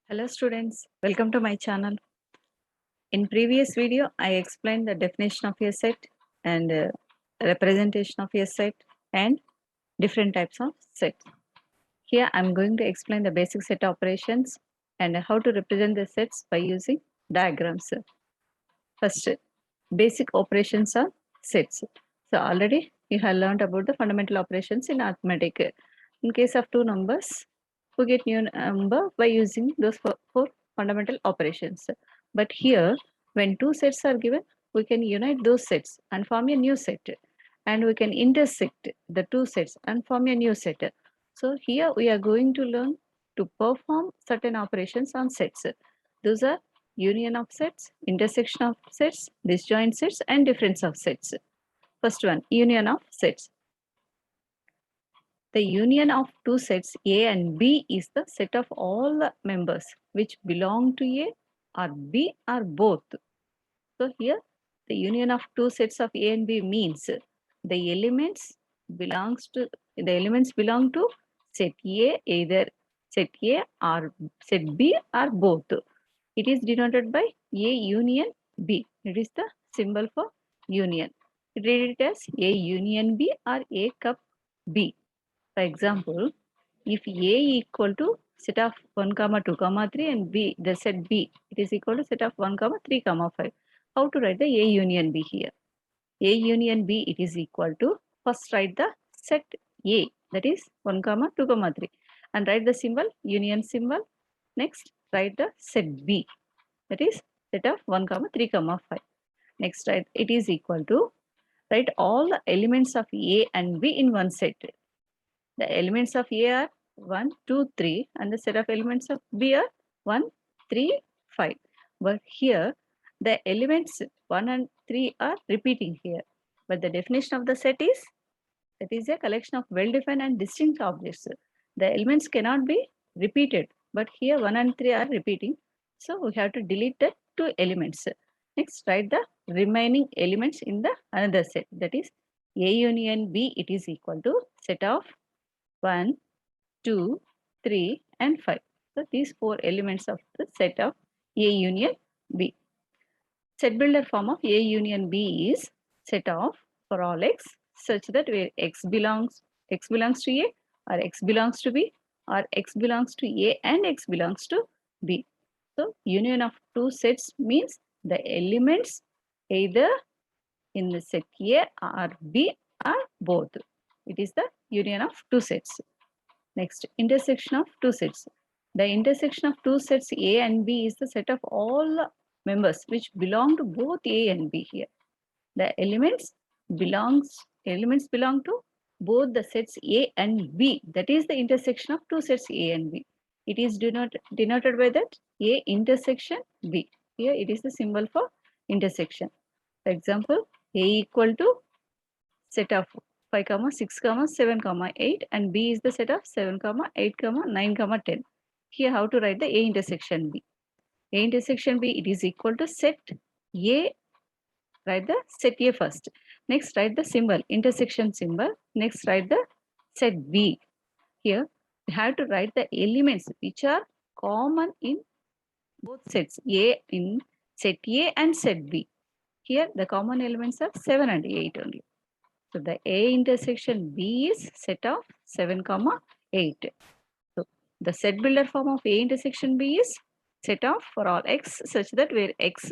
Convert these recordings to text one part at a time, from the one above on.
Hello students, welcome to my channel. In previous video, I explained the definition of a set and representation of a set and different types of sets. Here I am going to explain the basic set operations and how to represent the sets by using diagrams. First, basic operations are sets. So already you have learned about the fundamental operations in arithmetic. In case of two numbers, we get new number by using those four fundamental operations. But here, when two sets are given, we can unite those sets and form a new set. And we can intersect the two sets and form a new set. So here we are going to learn to perform certain operations on sets. Those are union of sets, intersection of sets, disjoint sets, and difference of sets. First one, union of sets. The union of two sets A and B is the set of all the members which belong to A or B or both. So here the union of two sets of A and B means the elements belong to set A, either set A or set B or both. It is denoted by A union B. It is the symbol for union. Read it as A union B or A cup B. For example, if A equal to set of 1, 2, 3 and B, the set B, it is equal to set of 1, 3, 5. How to write the A union B here? A union B, it is equal to, first write the set A, that is 1, 2, 3 and write the symbol, union symbol. Next, write the set B, that is set of 1, 3, 5. Next, write it is equal to, write all the elements of A and B in one set. The elements of A are 1, 2, 3 and the set of elements of B are 1, 3, 5. But here the elements 1 and 3 are repeating here. But the definition of the set is, that is a collection of well-defined and distinct objects. The elements cannot be repeated, but here 1 and 3 are repeating. So we have to delete the two elements. Next, write the remaining elements in the another set. That is A union B, it is equal to set of 1, 2, 3 and 5. So these four elements of the set of A union B. Set builder form of A union B is set of for all x such that where x belongs to A or x belongs to B or x belongs to A and x belongs to B. So union of two sets means the elements either in the set A or B or both. It is the union of two sets. Next, intersection of two sets. The intersection of two sets A and B is the set of all members which belong to both A and B here. The elements belong to both the sets A and B. That is the intersection of two sets A and B. It is denoted by that A intersection B. Here it is the symbol for intersection. For example, A equal to set of 5, 6, 7, 8 and B is the set of 7, 8, 9, 10. Here how to write the A intersection B. A intersection B, it is equal to set A. Write the set A first. Next write the symbol, intersection symbol. Next write the set B. Here we have to write the elements which are common in both sets A, in set A and set B. Here the common elements are 7 and 8 only. So the A intersection B is set of 7, 8. So the set builder form of A intersection B is set of for all x such that where x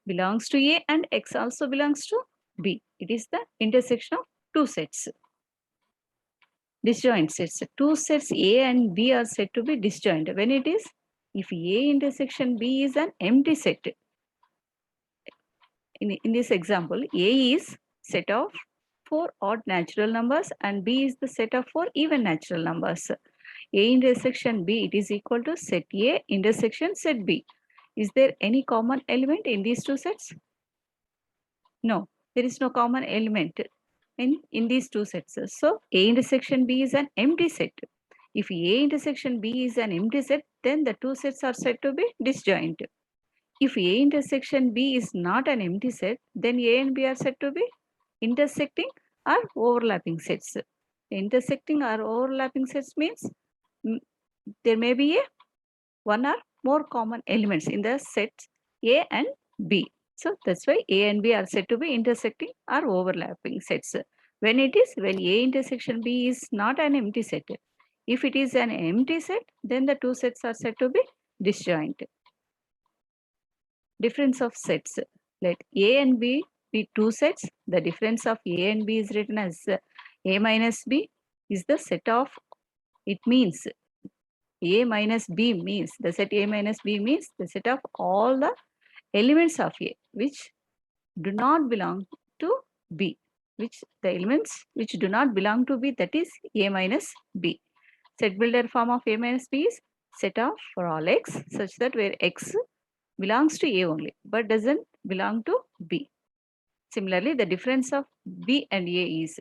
belongs to A and x also belongs to B. It is the intersection of two sets. Disjoint sets. Two sets A and B are said to be disjoint. When it is, if A intersection B is an empty set. In this example, A is set of 4 odd natural numbers and B is the set of 4 even natural numbers. A intersection B, it is equal to set A intersection set B. Is there any common element in these two sets? No, there is no common element in these two sets. So A intersection B is an empty set. If A intersection B is an empty set, then the two sets are said to be disjoint. If A intersection B is not an empty set, then A and B are said to be intersecting or overlapping sets. Intersecting or overlapping sets means there may be a one or more common elements in the sets A and B. So that's why A and B are said to be intersecting or overlapping sets. When A intersection B is not an empty set. If it is an empty set, then the two sets are said to be disjoint. Difference of sets. Let A and B be two sets. The difference of A and B is written as A minus B is the set of, it means A minus B means, the set A minus B means the set of all the elements of A which do not belong to B, which the elements which do not belong to B, that is A minus B. Set builder form of A minus B is set of for all x such that where x belongs to A only but doesn't belong to B. Similarly, the difference of B and A is,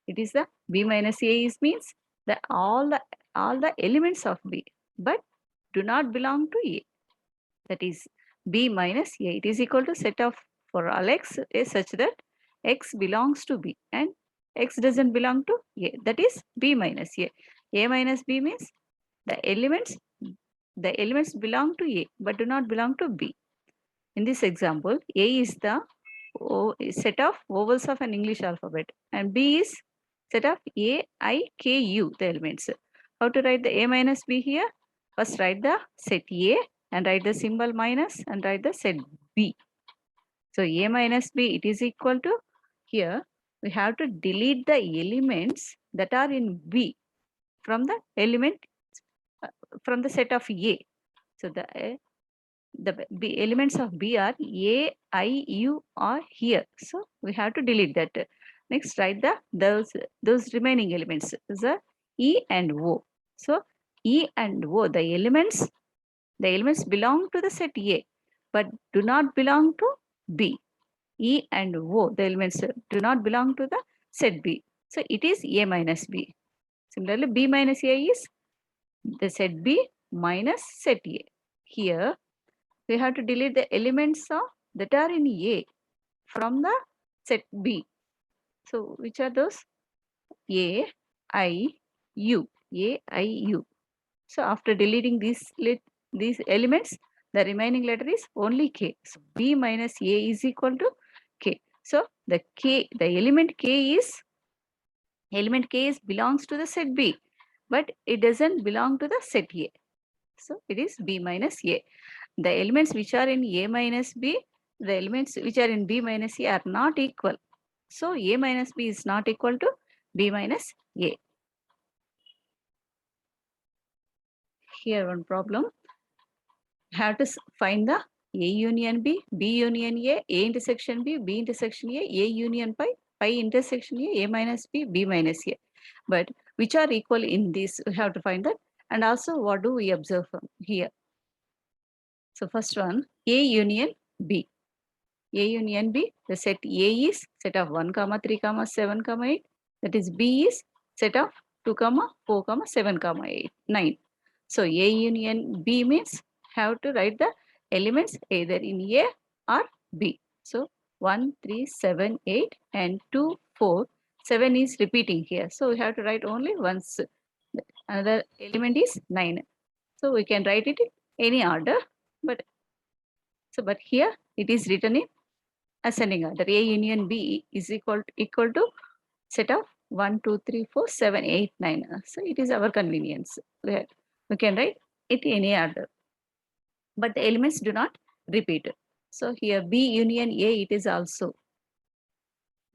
it is the B minus A is means that all the elements of B but do not belong to A. That is B minus A. It is equal to set of for all x is such that x belongs to B and x doesn't belong to A. That is B minus A. A minus B means the elements belong to A but do not belong to B. In this example, A is the set of vowels of an English alphabet and B is set of A, I, K, U, the elements. How to write the A minus B here? First write the set A and write the symbol minus and write the set B. So A minus B, it is equal to, here we have to delete the elements that are in B from the element from the set of A. So the B elements of B are A, I, U are here. So we have to delete that. Next, write those remaining elements. The E and O. So E and O, the elements belong to the set A, but do not belong to B. E and O, the elements do not belong to the set B. So it is A minus B. Similarly, B minus A is the set B minus set A. Here, we have to delete the elements that are in A from the set B. So which are those? A, I, U. A, I, U. So after deleting these elements, the remaining letter is only K. So B minus A is equal to K. So the element K belongs to the set B, but it doesn't belong to the set A. So it is B minus A. The elements which are in A minus B, the elements which are in B minus A are not equal. So A minus B is not equal to B minus A. Here one problem. Have to find the A union B, B union A intersection B, B intersection A union pi, pi intersection A minus B, B minus A. But which are equal in this, we have to find that. And also what do we observe from here? So first one, A union B. A union B, the set A is set of 1, 3, 7, 8. That is B is set of 2, 4, 7, 8, 9. So A union B means have to write the elements either in A or B. So 1, 3, 7, 8 and 2, 4, 7 is repeating here. So we have to write only once. Another element is 9. So we can write it in any order. But here it is written in ascending order. A union B is equal to set of 1, 2, 3, 4, 7, 8, 9. So it is our convenience. We can write it in any order. But the elements do not repeat. So here B union A, it is also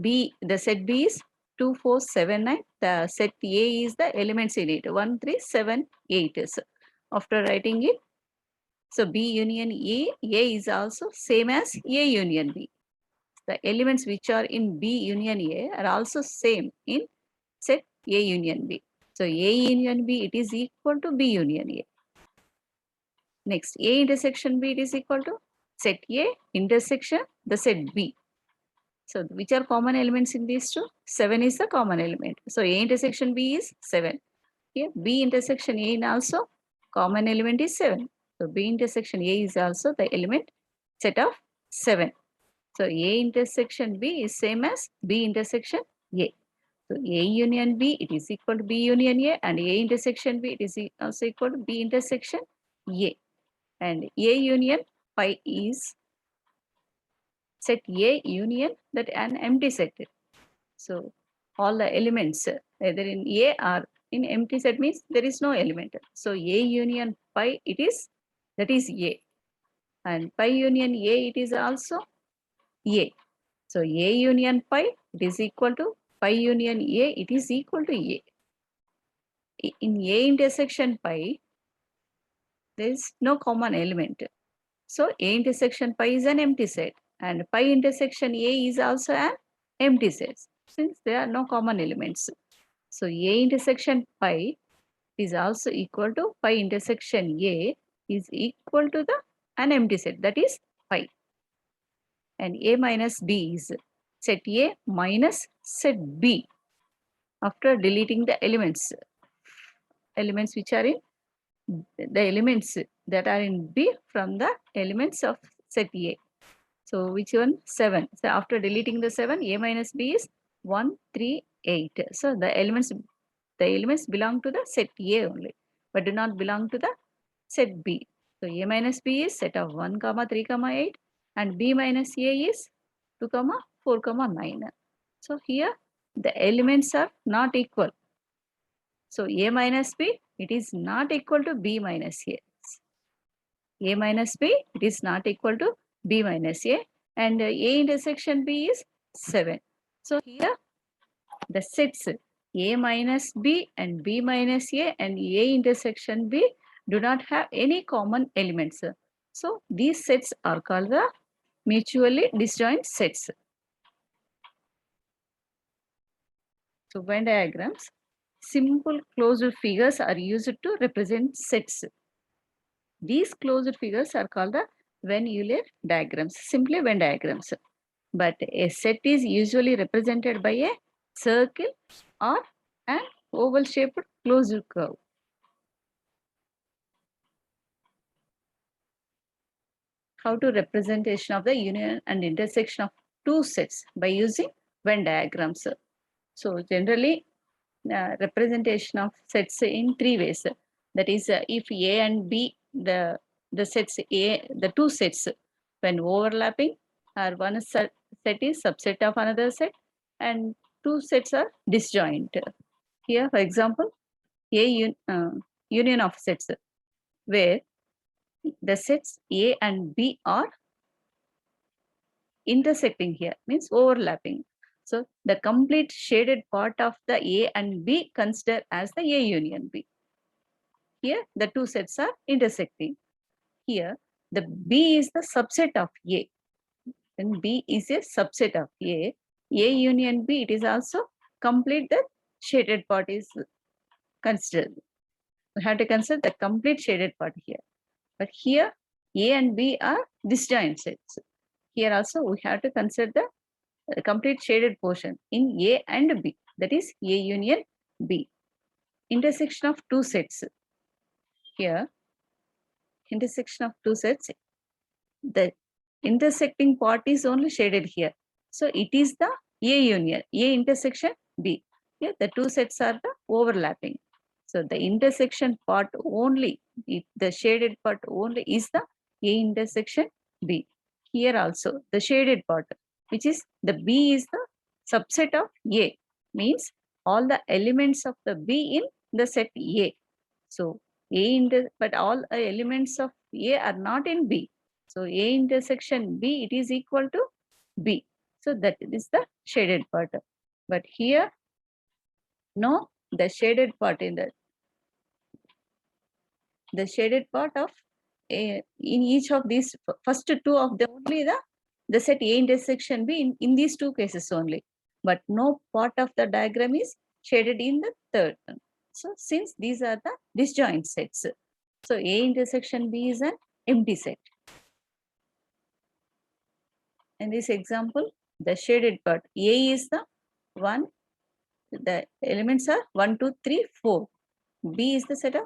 B, the set B is 2, 4, 7, 9. The set A is the elements in it 1, 3, 7, 8. So after writing it, so B union A is also same as A union B. The elements which are in B union A are also same in set A union B. So A union B, it is equal to B union A. Next, A intersection B, it is equal to set A intersection the set B. So which are common elements in these two? 7 is the common element. So A intersection B is 7. Here B intersection A also common element is 7. So B intersection A is also the element set of 7. So A intersection B is same as B intersection A. So A union B, it is equal to B union A, and A intersection B, it is also equal to B intersection A. And A union pi is set A union that an empty set. So all the elements either in A or in empty set means there is no element. So A union pi it is, that is A, and pi union A it is also A. So A union pi it is equal to pi union A, it is equal to A. In A intersection pi there is no common element. So A intersection pi is an empty set and pi intersection A is also an empty set since there are no common elements. So A intersection pi is also equal to pi intersection A is equal to an empty set, that is pi. And A minus B is set A minus set B after deleting the elements which are in the elements that are in B from the elements of set A. So which one? 7. So after deleting the 7, A minus B is 1, 3, 8. So the elements belong to the set A only, but do not belong to the set B. So A minus B is set of 1, 3, 8, and B minus A is 2, 4, 9. So here the elements are not equal. So A minus B, it is not equal to B minus A. A minus B, it is not equal to B minus A, and A intersection B is 7. So here the sets A minus B and B minus A and A intersection B do not have any common elements. So these sets are called the mutually disjoint sets. So Venn diagrams, simple closed figures are used to represent sets. These closed figures are called the Venn-Euler diagrams, simply Venn diagrams. But a set is usually represented by a circle or an oval-shaped closed curve. How to representation of the union and intersection of two sets by using Venn diagrams. So generally, representation of sets in 3 ways. That is, if A and B, the sets A, the two sets when overlapping, or one set is subset of another set, and two sets are disjoint. Here, for example, union of sets, where the sets A and B are intersecting here, means overlapping. So the complete shaded part of the A and B consider as the A union B. Here the two sets are intersecting. Here the B is the subset of A. When B is a subset of A union B, it is also complete the shaded part is considered. We have to consider the complete shaded part here. But here A and B are disjoint sets. Here also we have to consider the complete shaded portion in A and B, that is A union B. Intersection of two sets. Here, intersection of two sets, the intersecting part is only shaded here. So it is the A union, A intersection B. Here the two sets are the overlapping. So the intersection part only, the shaded part only is the A intersection B. Here also the shaded part, which is the B is the subset of A, means all the elements of the B in the set A. So but all elements of A are not in B. So A intersection B, it is equal to B. So that is the shaded part. But here, no, the shaded part in the shaded part of A, in each of these first two of them only the set A intersection B in these two cases only. But no part of the diagram is shaded in the third one. So since these are the disjoint sets, so A intersection B is an empty set. In this example, the shaded part A is the one, the elements are 1, 2, 3, 4. B is the set of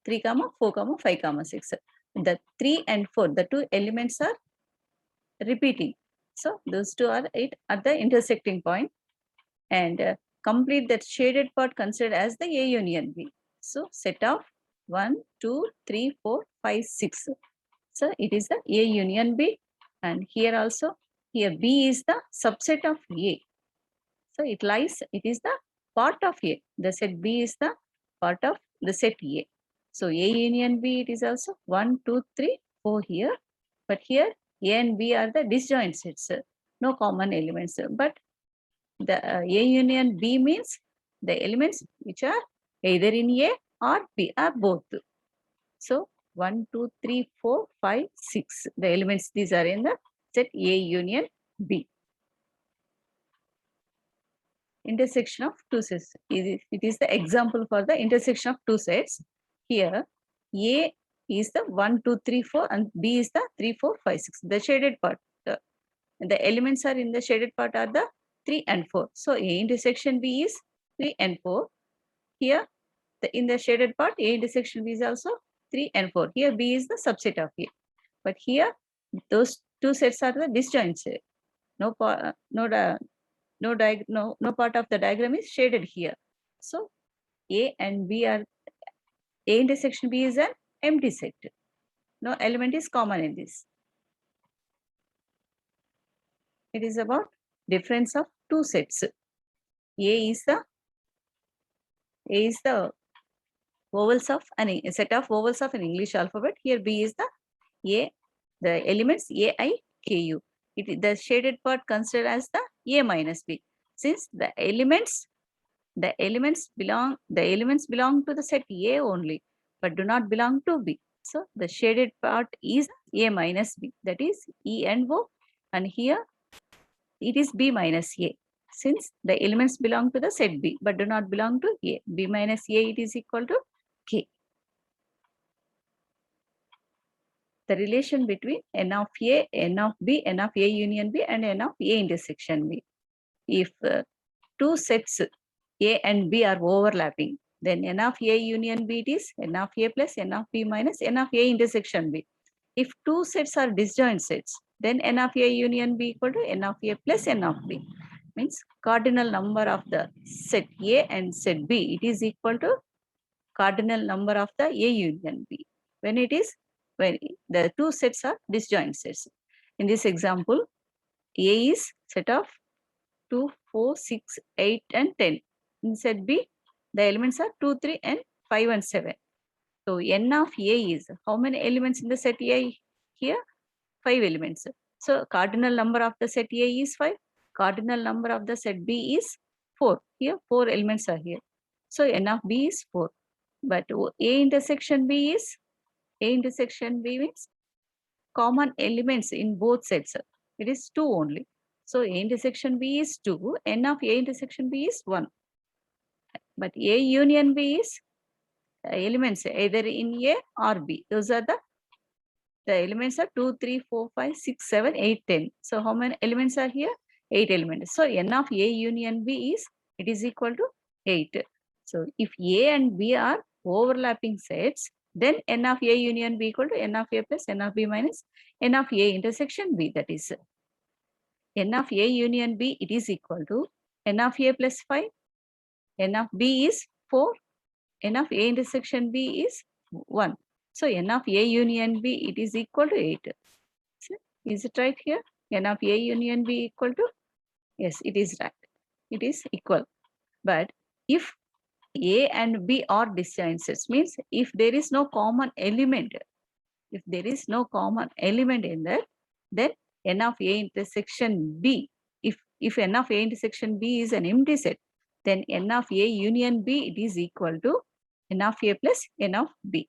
3, 4, 5, 6. The 3 and 4, the two elements are repeating. So those two are at the intersecting point, and complete that shaded part considered as the A union B. So set of 1, 2, 3, 4, 5, 6. So it is the A union B, and here also, here B is the subset of A. So it is the part of A. The set B is the part of the set A. So A union B, it is also 1, 2, 3, 4 here. But here A and B are the disjoint sets, no common elements. But the A union B means the elements which are either in A or B or both. So 1, 2, 3, 4, 5, 6. The elements, these are in the set A union B. Intersection of two sets. It is the example for the intersection of two sets. Here, A is the 1, 2, 3, 4, and B is the 3, 4, 5, 6. The shaded part. The elements are in the shaded part are the 3 and 4. So A intersection B is 3 and 4. Here, in the shaded part, A intersection B is also 3 and 4. Here, B is the subset of A. But here, those two sets are the disjoint set. No part of the diagram is shaded here. So A and B are, A intersection B is an empty set. No element is common in this. It is about difference of two sets. A is the vowels of a set of vowels of an English alphabet. Here B is the elements A, I, K, U. The shaded part considered as the A minus B. Since the elements belong to the set A only, but do not belong to B. So the shaded part is A minus B, that is E and O, and here it is B minus A. Since the elements belong to the set B, but do not belong to A. B minus A, it is equal to K. The relation between N of A, N of B, N of A union B, and N of A intersection B. If two sets A and B are overlapping, then N of A union B is N of A plus N of B minus N of A intersection B. If two sets are disjoint sets, then N of A union B equal to N of A plus N of B. Means cardinal number of the set A and set B, it is equal to cardinal number of the A union B. When the two sets are disjoint sets. In this example, A is set of 2, 4, 6, 8, and 10. In set B, the elements are 2, 3, and 5, and 7. So N of A is, how many elements in the set A here? 5 elements. So cardinal number of the set A is 5. Cardinal number of the set B is 4. Here 4 elements are here. So N of B is 4. But A intersection B means common elements in both sets. It is 2 only. So A intersection B is 2. N of A intersection B is 1. But A union B is elements either in A or B. Those are the elements are 2, 3, 4, 5, 6, 7, 8, 10. So how many elements are here? 8 elements. So N of A union B is equal to 8. So if A and B are overlapping sets, then N of A union B equal to N of A plus N of B minus N of A intersection B. That is N of A union B, it is equal to N of A plus 5. N of B is 4. N of A intersection B is 1. So N of A union B, it is equal to 8. So, is it right here? N of A union B equal to? Yes, it is right. It is equal. But if A and B are disjoint sets, means if there is no common element, in that, then N of A intersection B, if N of A intersection B is an empty set, then N of A union B, it is equal to N of A plus N of B.